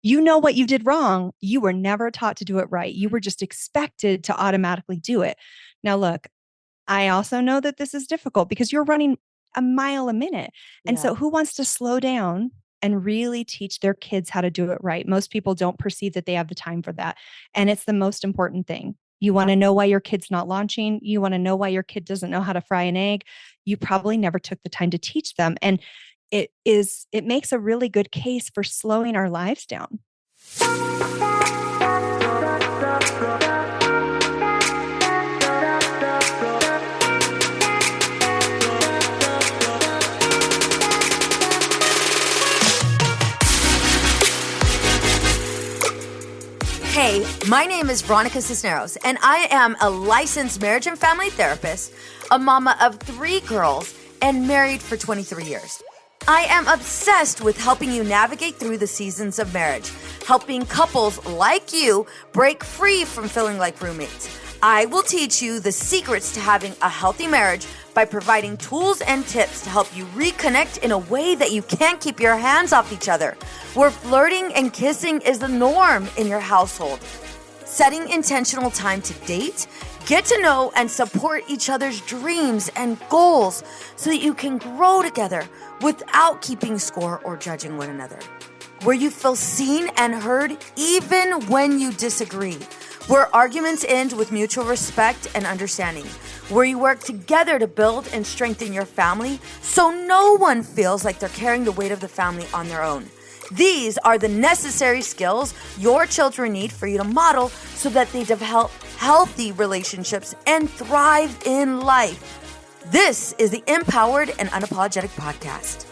You know what you did wrong. You were never taught to do it right. You were just expected to automatically do it. Now, look, I also know that this is difficult because you're running a mile a minute. And Yeah. so, who wants to slow down and really teach their kids how to do it right? Most people don't perceive that they have the time for that. And it's the most important thing. You want to know why your kid's not launching. You want to know why your kid doesn't know how to fry an egg. You probably never took the time to teach them. And it makes a really good case for slowing our lives down. Hey, my name is Veronica Cisneros, and I am a licensed marriage and family therapist, a mama of 3 girls, and married for 23 years. I am obsessed with helping you navigate through the seasons of marriage, helping couples like you break free from feeling like roommates. I will teach you the secrets to having a healthy marriage by providing tools and tips to help you reconnect in a way that you can't keep your hands off each other, where flirting and kissing is the norm in your household. Setting intentional time to date, get to know and support each other's dreams and goals so that you can grow together without keeping score or judging one another. Where you feel seen and heard even when you disagree. Where arguments end with mutual respect and understanding. Where you work together to build and strengthen your family so no one feels like they're carrying the weight of the family on their own. These are the necessary skills your children need for you to model so that they develop healthy relationships and thrive in life. This is the Empowered and Unapologetic Podcast.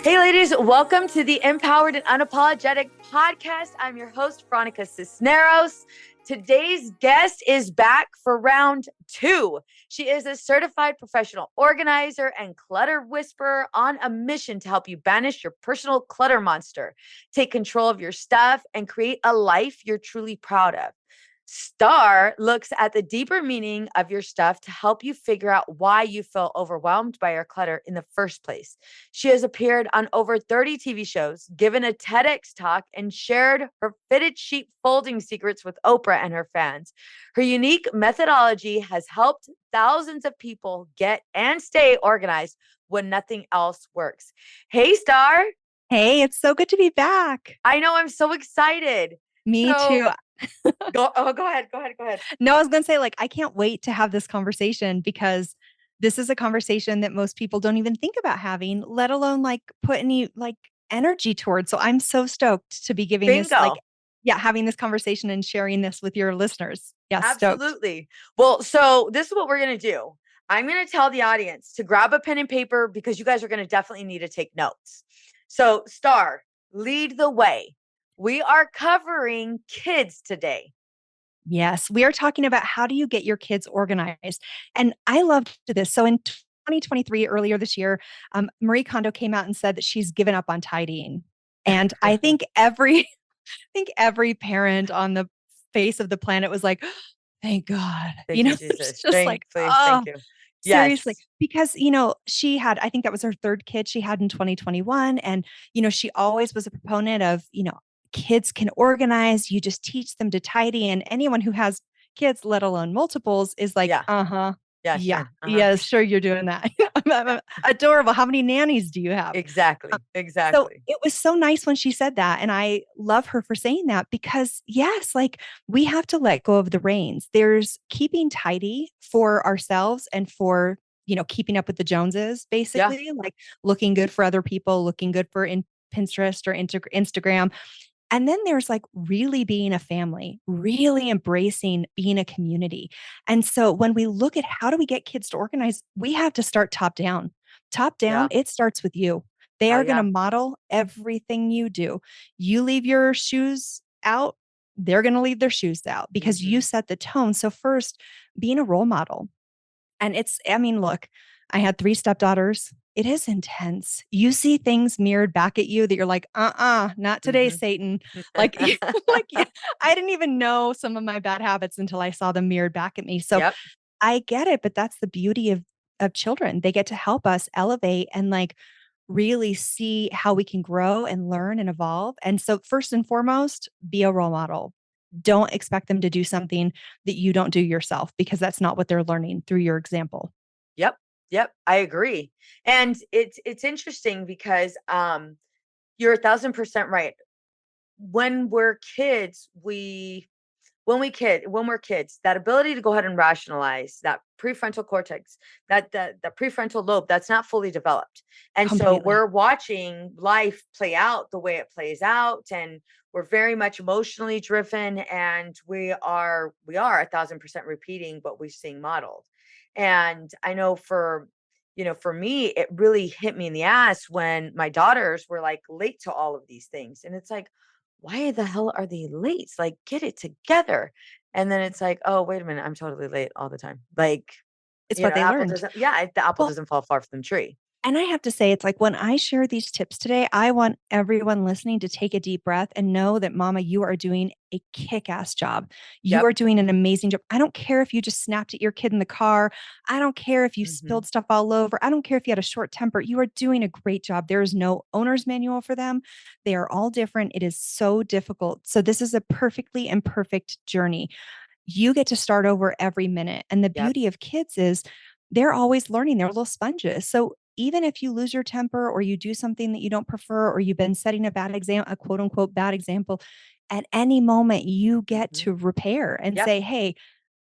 Hey ladies, welcome to the Empowered and Unapologetic Podcast. I'm your host, Veronica Cisneros. Today's guest is back for round 2. She is a certified professional organizer and clutter whisperer on a mission to help you banish your personal clutter monster, take control of your stuff, and create a life you're truly proud of. Star looks at the deeper meaning of your stuff to help you figure out why you feel overwhelmed by your clutter in the first place. She has appeared on over 30 TV shows, given a TEDx talk, and shared her fitted sheet folding secrets with Oprah and her fans. Her unique methodology has helped thousands of people get and stay organized when nothing else works. Hey, Star. Hey, it's so good to be back. I know, I'm so excited. Me too. Go ahead. No, I was going to say, I can't wait to have this conversation because this is a conversation that most people don't even think about having, let alone put any energy towards. So I'm so stoked to be giving this, Bingo. having this conversation and sharing this with your listeners. Yeah, stoked. Absolutely. Well, so this is what we're going to do. I'm going to tell the audience to grab a pen and paper because you guys are going to definitely need to take notes. So, Star, lead the way. We are covering kids today. Yes, we are talking about how do you get your kids organized. And I loved this. So in 2023, earlier this year, Marie Kondo came out and said that she's given up on tidying. And I think every parent on the face of the planet was like, thank God. Thank you, It's Jesus. just Thank you. seriously, Yes. because, she had, I think that was her 3rd kid she had in 2021. And, she always was a proponent of, kids can organize. You just teach them to tidy. And anyone who has kids, let alone multiples, is like, Yeah. uh-huh. Yeah, Yeah. sure. Yeah, sure. You're doing that. Adorable. How many nannies do you have? Exactly. So it was so nice when she said that. And I love her for saying that because yes, we have to let go of the reins. There's keeping tidy for ourselves and for, keeping up with the Joneses, Yeah. basically, looking good for other people, looking good for Pinterest or Instagram. And then there's really being a family, really embracing being a community. And so when we look at how do we get kids to organize, we have to start top down. Top down, Yeah. it starts with you. They Oh, are going to yeah. model everything you do. You leave your shoes out, they're going to leave their shoes out because you set the tone. So first, being a role model. And look, I had 3 stepdaughters. It is intense. You see things mirrored back at you that you're like, not today, Satan. I didn't even know some of my bad habits until I saw them mirrored back at me. So Yep. I get it, but that's the beauty of children. They get to help us elevate and like really see how we can grow and learn and evolve. And so first and foremost, be a role model. Don't expect them to do something that you don't do yourself because that's not what they're learning through your example. Yep. Yep. I agree. And it's interesting because you're 1,000% right. When we're kids, when we're kids, that ability to go ahead and rationalize, that prefrontal cortex, that prefrontal lobe, that's not fully developed. And so Completely. we're watching life play out the way it plays out, and we're very much emotionally driven, and we are 1,000% repeating what we're seeing modeled. And I know for me, it really hit me in the ass when my daughters were like late to all of these things. And it's like, why the hell are they late? Like, get it together. And then it's like, oh, wait a minute, I'm totally late all the time. Like, It's what they apple learned. doesn't, yeah, the apple Well, doesn't fall far from the tree. and I have to say, it's like when I share these tips today, I want everyone listening to take a deep breath and know that, Mama, you are doing a kick ass job. You Yep. are doing an amazing job. I don't care if you just snapped at your kid in the car. I don't care if you Hmm. spilled stuff all over. I don't care if you had a short temper. You are doing a great job. There is no owner's manual for them. They are all different. It is so difficult. So, this is a perfectly imperfect journey. You get to start over every minute. And the Yep. beauty of kids is they're always learning, they're little sponges. So even if you lose your temper or you do something that you don't prefer, or you've been setting a bad example, a quote unquote bad example, at any moment you get Hmm. to repair and Yep. say, hey,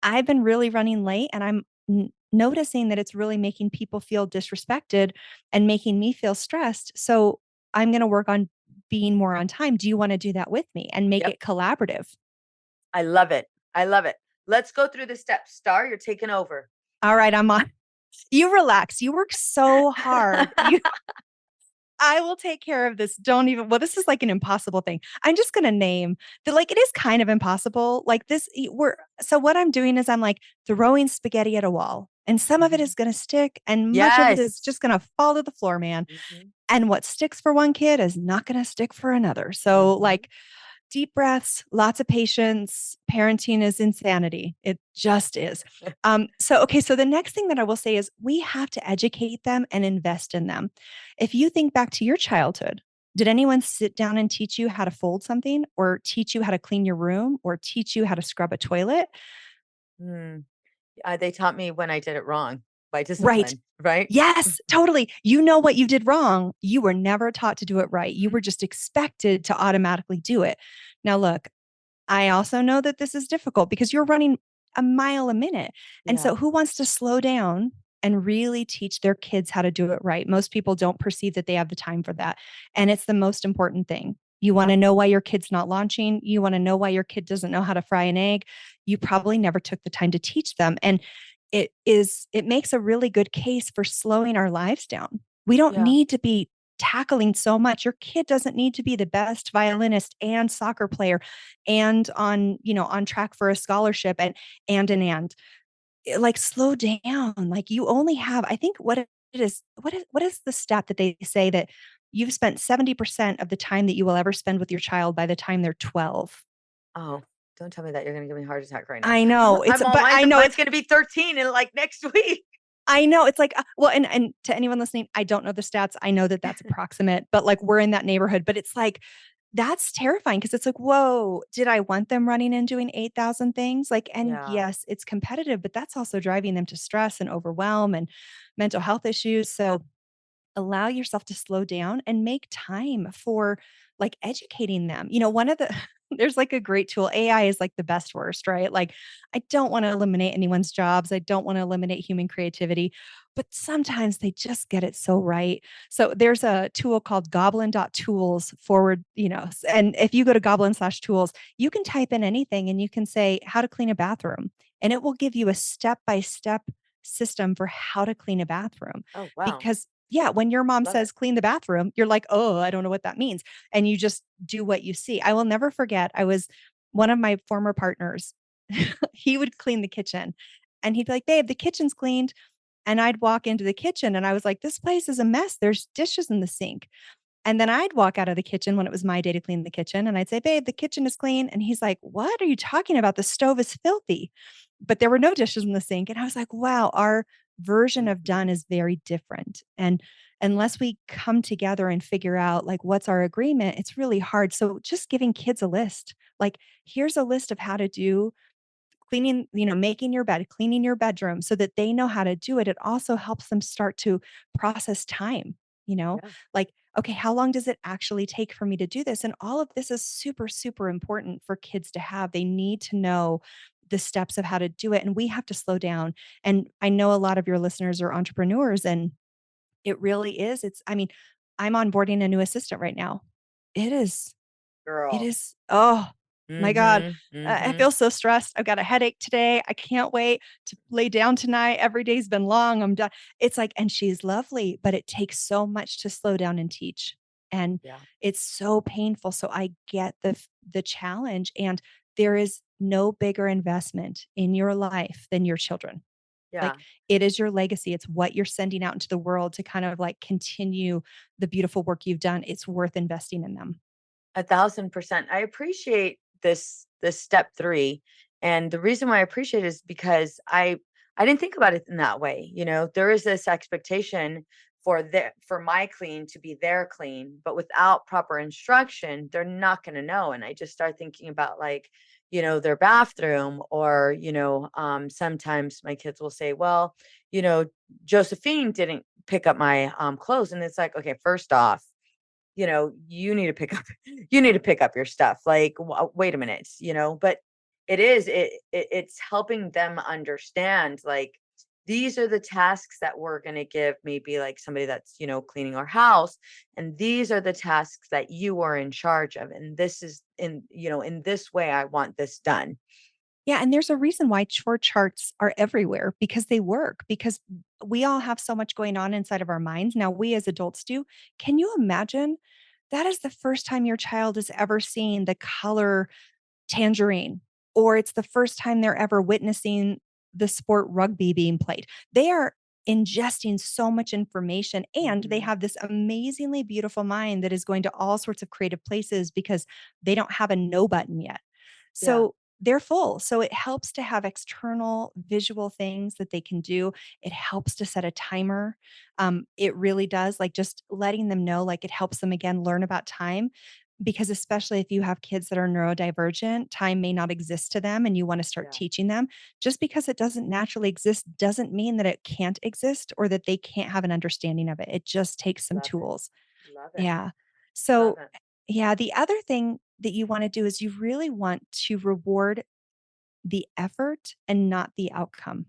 I've been really running late and I'm noticing that it's really making people feel disrespected and making me feel stressed. So I'm going to work on being more on time. Do you want to do that with me and make Yep. it collaborative? I love it. I love it. Let's go through the steps. Star, you're taking over. All right, I'm on. You relax. You work so hard. I will take care of this. Don't even, well, this is like an impossible thing. I'm just going to name that, like, it is kind of impossible. Like, so what I'm doing is I'm like throwing spaghetti at a wall, and some of it Mhm. is going to stick, and much of it is Yes. just going to fall to the floor, man. Hmm. And what sticks for one kid is not going to stick for another. So, Hmm. like, deep breaths, lots of patience. Parenting is insanity. It just is. Okay. So the next thing that I will say is we have to educate them and invest in them. If you think back to your childhood, did anyone sit down and teach you how to fold something, or teach you how to clean your room, or teach you how to scrub a toilet? Mm. They taught me when I did it wrong by Right. discipline, right? Yes, totally. You know what you did wrong. You were never taught to do it right. You Mhm. were just expected to automatically do it. Now, look, I also know that this is difficult because you're running a mile a minute. And Yeah. so, who wants to slow down and really teach their kids how to do it right? Most people don't perceive that they have the time for that. And it's the most important thing. You want to know why your kid's not launching. You want to know why your kid doesn't know how to fry an egg. You probably never took the time to teach them. And it makes a really good case for slowing our lives down. We don't Yeah. need to be tackling so much. Your kid doesn't need to be the best violinist and soccer player and on track for a scholarship and like, slow down. Like, you only have, I think, what it is, what is the stat that they say that you've spent 70% of the time that you will ever spend with your child by the time they're 12. Oh, don't tell me that. You're gonna give me a heart attack right now. I know it's, I'm all but mine's I know mine's it's, gonna be 13 in like next week. I know it's like, well, and to anyone listening, I don't know the stats. I know that that's approximate, but like we're in that neighborhood. But it's like that's terrifying because it's like, whoa, did I want them running and doing 8,000 things? Like, and Yeah. yes, it's competitive, but that's also driving them to stress and overwhelm and mental health issues. So allow yourself to slow down and make time for like educating them. One of the there's like a great tool. AI is like the best worst, right? Like, I don't want to eliminate anyone's jobs. I don't want to eliminate human creativity, but sometimes they just get it so right. So there's a tool called goblin.tools forward, and if you go to goblin/tools, you can type in anything and you can say how to clean a bathroom, and it will give you a step-by-step system for how to clean a bathroom. Oh, wow. Because yeah, when your mom Love it. says clean the bathroom, you're like, oh, I don't know what that means. And you just do what you see. I will never forget. I was one of my former partners. He would clean the kitchen and he'd be like, babe, the kitchen's cleaned. And I'd walk into the kitchen and I was like, this place is a mess. There's dishes in the sink. And then I'd walk out of the kitchen when it was my day to clean the kitchen and I'd say, babe, the kitchen is clean. And he's like, what are you talking about? The stove is filthy. but there were no dishes in the sink. And I was like, wow, our version of Mhm. done is very different. And unless we come together and figure out like what's our agreement, it's really hard. So just giving kids a list, like here's a list of how to do cleaning, making your bed, cleaning your bedroom so that they know how to do it. It also helps them start to process time, you know, Yeah. like, okay, how long does it actually take for me to do this? And all of this is super, super important for kids to have. They need to know the steps of how to do it. And we have to slow down. And I know a lot of your listeners are entrepreneurs, and it really is. I mean, I'm onboarding a new assistant right now. It is it Girl. is oh my god. Mhm. I Mhm. feel so stressed. I've got a headache today. I can't wait to lay down tonight. Every day's been long. I'm done. It's like, and she's lovely, but it takes so much to slow down and teach. And Yeah. it's so painful. So I get the challenge. And there is no bigger investment in your life than your children. Yeah. Like it is your legacy. It's what you're sending out into the world to kind of like continue the beautiful work you've done. It's worth investing in them. 1,000%. I appreciate this step 3. And the reason why I appreciate it is because I didn't think about it in that way. There is this expectation for my clean to be their clean, but without proper instruction, they're not going to know. And I just start thinking about like, their bathroom, or, sometimes my kids will say, well, you know, Josephine didn't pick up my clothes. And it's like, okay, first off, you need to pick up you need to pick up your stuff. Like, wait a minute, but it's helping them understand, like, these are the tasks that we're going to give maybe like somebody that's, cleaning our house, and these are the tasks that you are in charge of, and this is in this way I want this done. Yeah, and there's a reason why chore charts are everywhere because they work, because we all have so much going on inside of our minds. Now, we as adults do. Can you imagine? That is the first time your child has ever seen the color tangerine, or it's the first time they're ever witnessing the sport rugby being played. They are ingesting so much information, and they Hmm. have this amazingly beautiful mind that is going to all sorts of creative places because they don't have a no button yet. Yeah. So they're full. So it helps to have external visual things that they can do. It helps to set a timer. It really does. Like just letting them know, like it helps them again learn about time, because especially if you have kids that are neurodivergent, time may not exist to them and you want to start Yeah. teaching them. Just because it doesn't naturally exist doesn't mean that it can't exist or that they can't have an understanding of it. It just takes some Love it. tools. Love it. Yeah. Love So, it. yeah, the other thing that you want to do is you really want to reward the effort and not the outcome.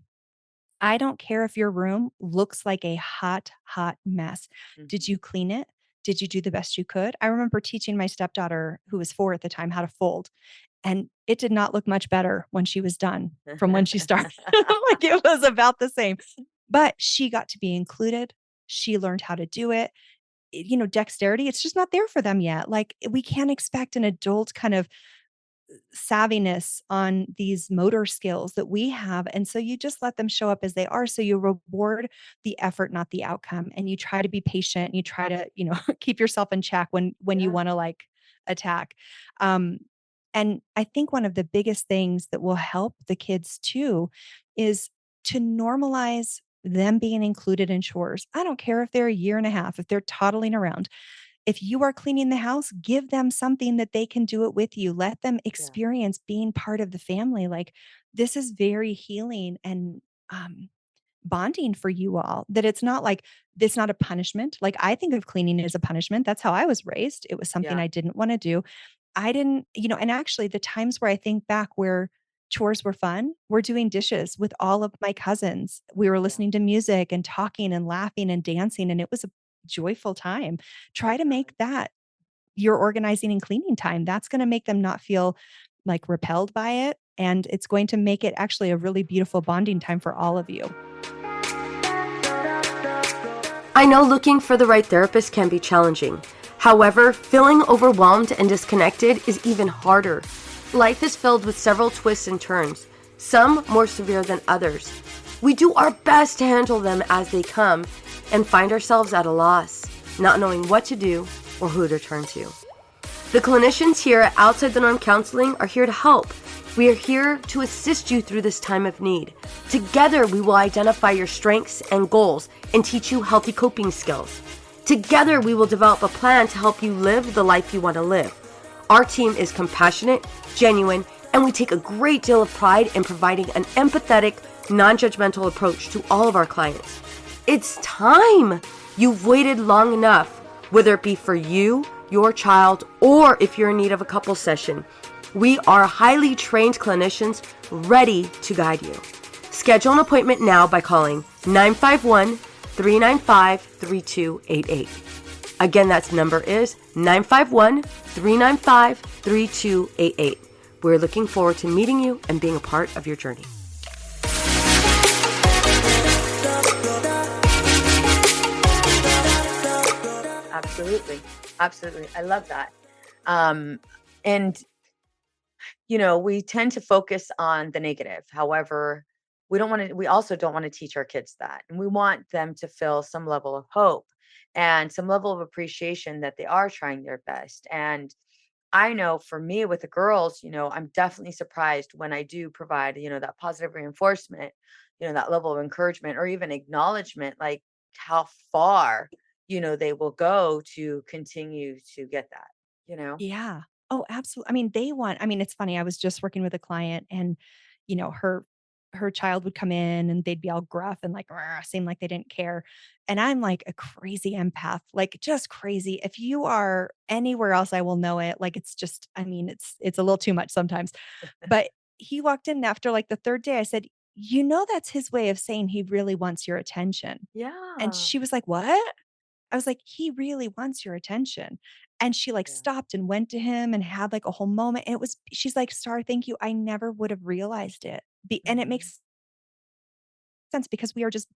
I don't care if your room looks like a hot, hot mess. Did Hmm. you clean it? Did you do the best you could? I remember teaching my stepdaughter, who was 4 at the time, how to fold, and it did not look much better when she was done from when she started. Like, it was about the same, but she got to be included. She learned how to do it. Dexterity, it's just not there for them yet. Like, we can't expect an adult kind of savviness on these motor skills that we have. And so you just let them show up as they are. So you reward the effort, not the outcome. And you try to be patient. You try to, keep yourself in check when you Yeah. want to like attack. Um, and I think one of the biggest things that will help the kids too is to normalize them being included in chores. I don't care if they're a year and a half, if they're toddling around. If you are cleaning the house, give them something that they can do it with you. Let them Yeah. experience being part of the family. Like, this is very healing and bonding for you all. That it's not like it's not a punishment. Like, I think of cleaning as a punishment. That's how I was raised. It was something Yeah. I didn't want to do. I didn't, and actually the times where I think back where chores were fun, we're doing dishes with all of my cousins. We were Yeah. listening to music and talking and laughing and dancing, and it was a joyful time. Try to Definitely. make that your organizing and cleaning time. That's going to make them not feel like repelled by it. And it's going to make it actually a really beautiful bonding time for all of you. I know looking for the right therapist can be challenging. However, feeling overwhelmed and disconnected is even harder. Life is filled with several twists and turns, some more severe than others. We do our best to handle them as they come and find ourselves at a loss, not knowing what to do or who to turn to. The clinicians here at Outside the Norm Counseling are here to help. We are here to assist you through this time of need. Together, we will identify your strengths and goals and teach you healthy coping skills. Together, we will develop a plan to help you live the life you want to live. Our team is compassionate, genuine, and we take a great deal of pride in providing an empathetic, non-judgmental approach to all of our clients. It's time! You've waited long enough, whether it be for you, your child, or if you're in need of a couple session. We are highly trained clinicians ready to guide you. Schedule an appointment now by calling 951-395-3288. Again, that number is 951-395-3288. We're looking forward to meeting you and being a part of your journey. Absolutely. Absolutely. I love that. And we tend to focus on the negative. However, we also don't want to teach our kids that. And we want them to feel some level of hope and some level of appreciation that they are trying their best. And I know for me with the girls, I'm definitely surprised when I do provide, that positive reinforcement, that level of encouragement or even acknowledgement, like how far, they will go to continue to get that, you know? Yeah. Oh, absolutely. It's funny. I was just working with a client and, her child would come in and they'd be all gruff and like, "Rah," seem like they didn't care. And I'm like a crazy empath, like just crazy. If you are anywhere else, I will know it. Like, it's just, it's a little too much sometimes. But he walked in after like the third day. I said, that's his way of saying he really wants your attention. And Yeah. she was like, "What?" I was like, "He really wants your attention." And she like Yeah. stopped and went to him and had like a whole moment. And she's like, "Star, thank you. I never would have realized it." And it Mhm. makes sense because we are just,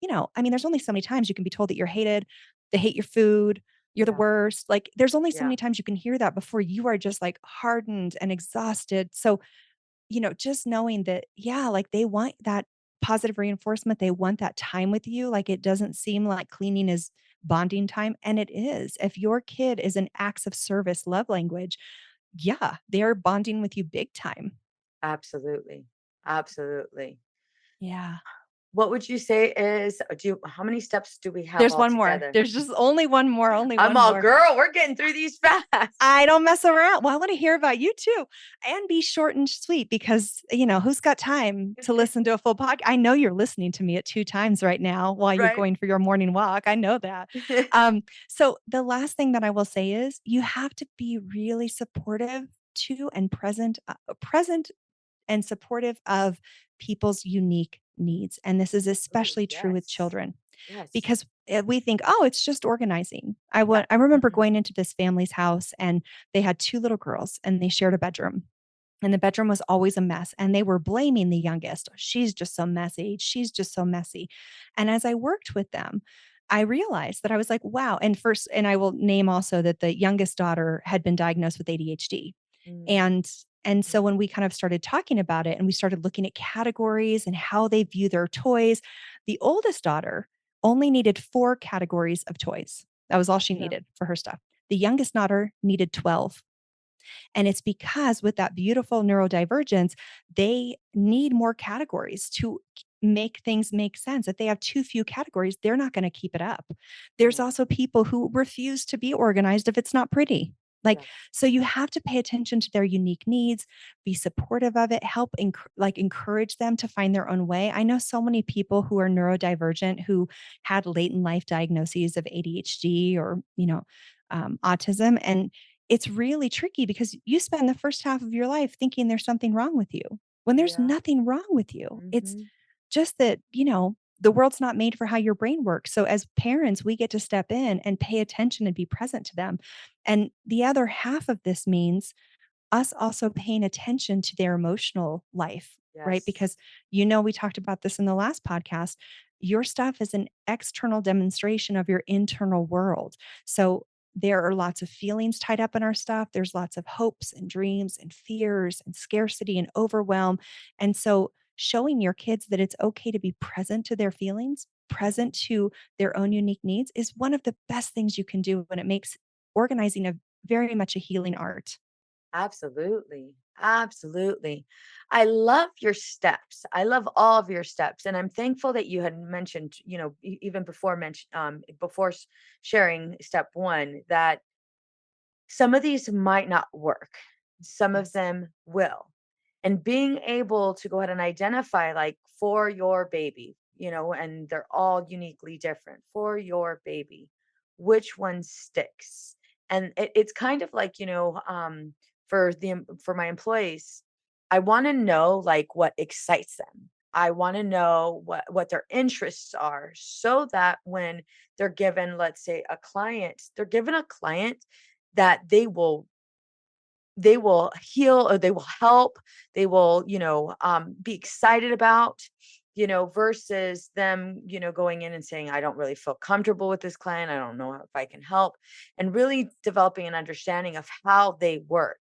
there's only so many times you can be told that you're hated, they hate your food, you're the Yeah. worst. Like, there's only so Yeah. many times you can hear that before you are just like hardened and exhausted. So, just knowing that, yeah, like they want that positive reinforcement. They want that time with you. Like, it doesn't seem like cleaning is bonding time. And it is. If your kid is an acts of service love language, yeah, they're bonding with you big time. Absolutely. Absolutely. Yeah. What would you say is how many steps do we have There's all one more. together? There's just only one more, only I'm one all, more. girl, we're getting through these fast. I don't mess around. Well, I want to hear about you too. And be short and sweet because, who's got time to listen to a full podcast? I know you're listening to me at 2 times right now while you're Right? going for your morning walk. I know that. So the last thing that I will say is you have to be really supportive to and present and supportive of people's unique needs. And this is Ooh, especially true with yes. children Yes. because we think, "Oh, it's just organizing." Yeah. I remember Mhm. going into this family's house and they had 2 little girls and they shared a bedroom. And the bedroom was always a mess and they were blaming the youngest. "She's just so messy. She's just so messy." And as I worked with them, I realized that I was like, "Wow." And I will name also that the youngest daughter had been diagnosed with ADHD. Mm. And and Mhm. so when we kind of started talking about it and we started looking at categories and how they view their toys, the oldest daughter only needed 4 categories of toys. That was all she Yeah. needed for her stuff. The youngest daughter needed 12. And it's because with that beautiful neurodivergence, they need more categories to make things make sense. If they have too few categories, they're not going to keep it up. There's Right. also people who refuse to be organized if it's not pretty. Like, Yeah. so you have to pay attention to their unique needs, be supportive of it, help encourage them to find their own way. I know so many people who are neurodivergent who had late in life diagnoses of ADHD or, autism. And it's really tricky because you spend the first half of your life thinking there's something wrong with you when there's Yeah. nothing wrong with you. It's Mhm. just that, the world's not made for how your brain works. So as parents, we get to step in and pay attention and be present to them. And the other half of this means us also paying attention to their emotional life, right? Yes. Because, we talked about this in the last podcast. Your stuff is an external demonstration of your internal world. So there are lots of feelings tied up in our stuff. There's lots of hopes and dreams and fears and scarcity and overwhelm. And so showing your kids that it's okay to be present to their feelings, Mhm. present to their own unique needs is one of the best things you can do when it makes organizing a very much a healing art. Absolutely. Absolutely. I love your steps. I love all of your steps. And I'm thankful that you had mentioned, even before before sharing step one, that some of these might not work. Some of Yes. them will. And being able to go ahead and identify, like, for your baby, and they're all uniquely different for your baby, which one sticks. And it's kind of like, for my employees, I want to know, like, what excites them. I want to know what their interests are, so that when they're given, let's say, they're given a client that they will heal, or they will help, they will, be excited about, versus them, going in and saying, I don't really feel comfortable with this client. I don't know if I can help. And really developing an understanding of how they work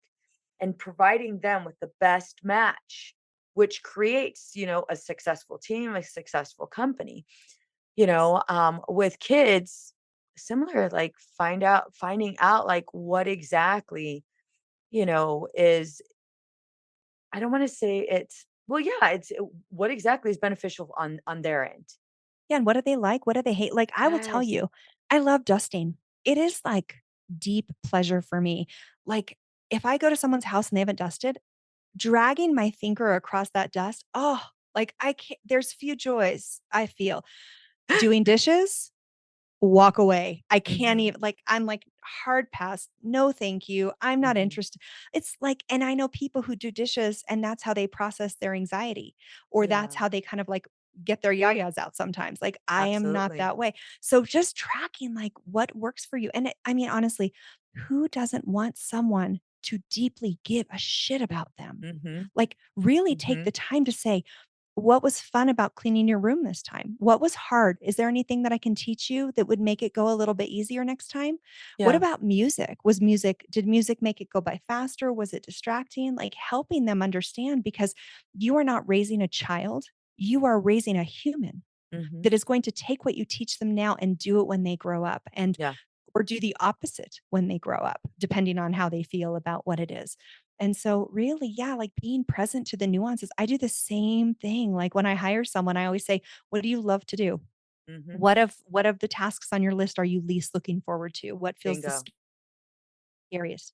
and providing them with the best match, which creates, a successful team, a successful company. With kids, similar, like, finding out, like, what exactly, is, I don't want to say it's, well, yeah, what exactly is beneficial on their end. Yeah, and what do they like? What do they hate? Like, I will tell Yes. you, I love dusting. It is like deep pleasure for me. Like, if I go to someone's house and they haven't dusted, dragging my finger across that dust, oh, like I can't, there's few joys I feel. Doing dishes, walk away. I can't Mhm. even, like, I'm like, hard pass. No, thank you. I'm not Mhm. interested. It's like, and I know people who do dishes and that's how they process their anxiety, or that's Yeah, how they kind of like get their yayas out sometimes. Like, I am not absolutely. that way. So just tracking like what works for you. And I mean, honestly, who doesn't want someone to deeply give a shit about them? Mhm. Like, really take the Mhm. time to say, what was fun about cleaning your room this time? What was hard? Is there anything that I can teach you that would make it go a little bit easier next time? What Yeah. about music? Did music make it go by faster? Was it distracting? Like, helping them understand, because you are not raising a child, you are raising a human Mhm. that is going to take what you teach them now and do it when they grow up, and Yeah. or do the opposite when they grow up, depending on how they feel about what it is. And so, really, yeah, like being present to the nuances. I do the same thing. Like, when I hire someone, I always say, what do you love to do? Mhm. What of the tasks on your list are you least looking forward to? What feels the Bingo. scariest?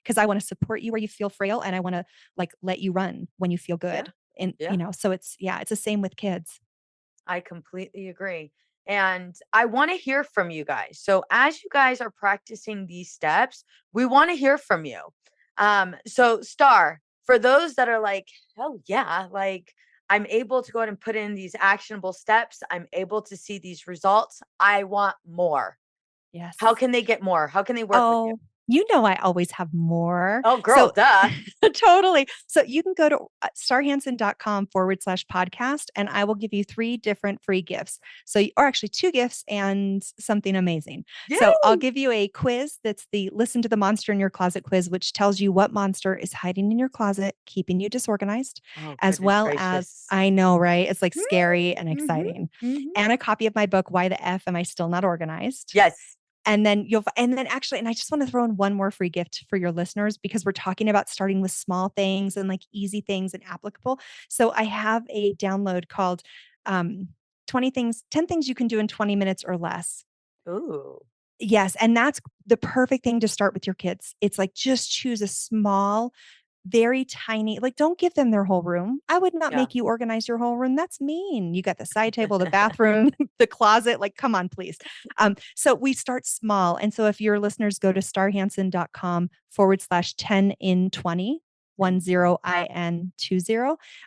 Because I want to support you where you feel frail, and I want to like let you run when you feel Yeah. good. And Yeah. so it's, yeah, it's the same with kids. I completely agree. And I want to hear from you guys. So as you guys are practicing these steps, we want to hear from you. So Star, for those that are like, hell yeah, like, I'm able to go ahead and put in these actionable steps. I'm able to see these results. I want more. How Yes. can they get more? How can they work with you? Oh, I always have more. Oh, girl, So duh. totally. So you can go to starhansen.com/podcast, and I will give you 3 different free gifts. So, or actually 2 gifts and something amazing. So I'll Yay. give you a quiz that's the Listen to the Monster in Your Closet quiz, which tells you what monster is hiding in your closet, keeping you disorganized, Oh, as goodness well as, gracious. I know, right? It's like scary and Mm-hmm. exciting. Mm-hmm. And a copy of my book, Why the F Am I Still Not Organized? Yes. And then actually, and I just want to throw in one more free gift for your listeners, because we're talking about starting with small things and like easy things and applicable. So I have a download called um 10 things you can do in 20 minutes or less. Ooh. Yes, and that's the perfect thing to start with your kids. It's like, just choose a small, very tiny, like, don't give them their whole room. I would not Yeah. make you organize your whole room. That's mean. You got the side table, the bathroom, the closet. Like, come on, please. So we start small. And so if your listeners go to starhansen.com/10 in 20, 10 in 20,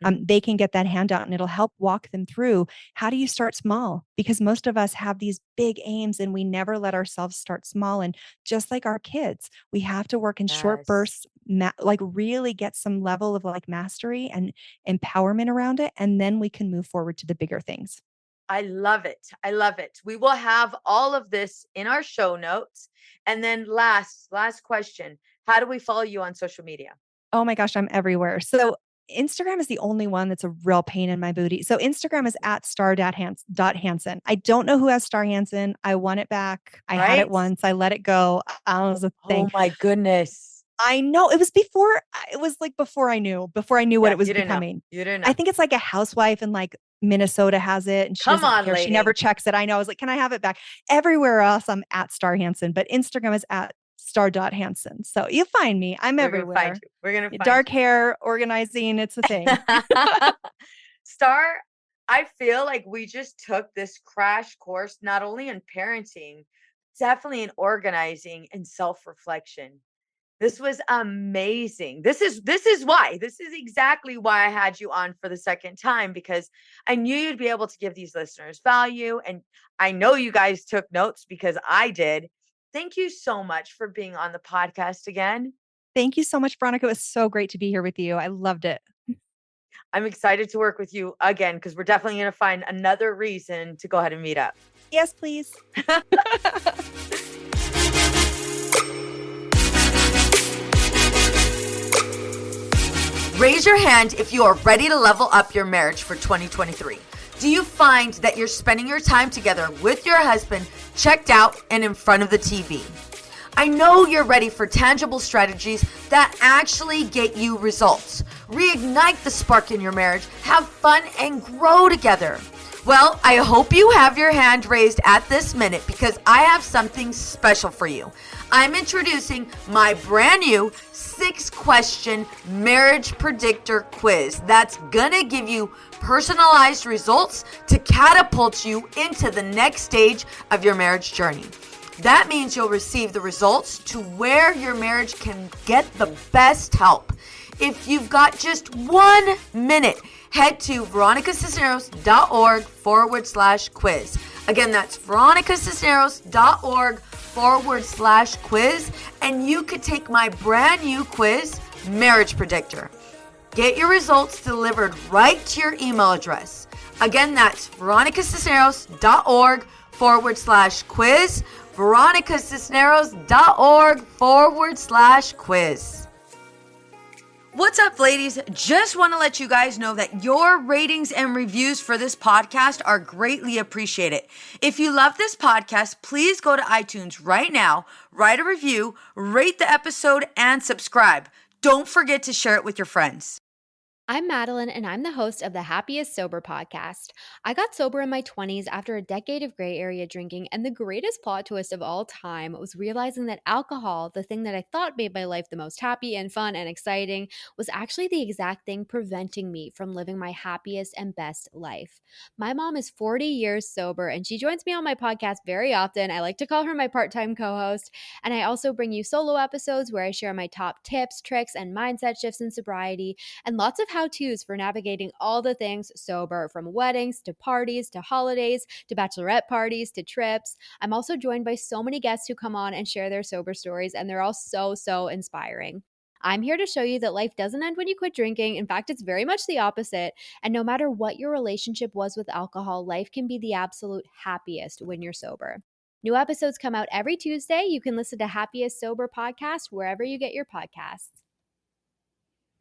Mhm. they can get that handout and it'll help walk them through, how do you start small? Because most of us have these big aims and we never let ourselves start small. And just like our kids, we have to work in short Yes. bursts, like really get some level of like mastery and empowerment around it. And then we can move forward to the bigger things. I love it. I love it. We will have all of this in our show notes. And then last question. How do we follow you on social media? Oh my gosh, I'm everywhere. So Instagram is the only one that's a real pain in my booty. So Instagram is at star.hansen. I don't know who has Star Hansen. I want it back. I had it Right? once. I let it go. I was a thing. Oh my goodness. I know it was like before I knew what Yeah, it was you didn't know. becoming. You didn't I know. think it's like a housewife in like Minnesota has it and she Come doesn't on, care. She lady. never checks it. I know. I was like, can I have it back? Everywhere else, I'm at Star Hansen, but Instagram is at Star.Hansen. So you find me. I'm We're gonna find everywhere. you. We're gonna find Dark hair, organizing, it's a thing. you. Star, I feel like we just took this crash course not only in parenting, definitely in organizing and self-reflection. This was amazing. This is exactly why I had you on for the second time, because I knew you'd be able to give these listeners value, and I know you guys took notes because I did. Thank you so much for being on the podcast again. Thank you so much, Veronica. It was so great to be here with you. I loved it. I'm excited to work with you again because we're definitely going to find another reason to go ahead and meet up. Yes, please. Raise your hand if you are ready to level up your marriage for 2023. Do you find that you're spending your time together with your husband checked out and in front of the TV? I know you're ready for tangible strategies that actually get you results. Reignite the spark in your marriage, have fun, and grow together. Well, I hope you have your hand raised at this minute because I have something special for you. I'm introducing my brand new 6-question marriage predictor quiz that's gonna give you personalized results to catapult you into the next stage of your marriage journey. That means you'll receive the results to where your marriage can get the best help. If you've got just 1 minute, head to veronicacisneros.org/quiz. Again, that's veronicacisneros.org/quiz, and you could take my brand new quiz, Marriage Predictor. Get your results delivered right to your email address. Again, that's veronicacisneros.org/quiz, veronicacisneros.org/quiz. What's up, ladies? Just want to let you guys know that your ratings and reviews for this podcast are greatly appreciated. If you love this podcast, please go to iTunes right now, write a review, rate the episode, and subscribe. Don't forget to share it with your friends. I'm Madeline, and I'm the host of the Happiest Sober podcast. I got sober in my 20s after a decade of gray area drinking, and the greatest plot twist of all time was realizing that alcohol, the thing that I thought made my life the most happy and fun and exciting, was actually the exact thing preventing me from living my happiest and best life. My mom is 40 years sober, and she joins me on my podcast very often. I like to call her my part-time co-host, and I also bring you solo episodes where I share my top tips, tricks, and mindset shifts in sobriety, and lots of how-tos for navigating all the things sober, from weddings to parties to holidays to bachelorette parties to trips. I'm also joined by so many guests who come on and share their sober stories, and they're all so inspiring. I'm here to show you that life doesn't end when you quit drinking. In fact, it's very much the opposite. And no matter what your relationship was with alcohol, life can be the absolute happiest when you're sober. New episodes come out every Tuesday. You can listen to Happiest Sober podcast wherever you get your podcasts.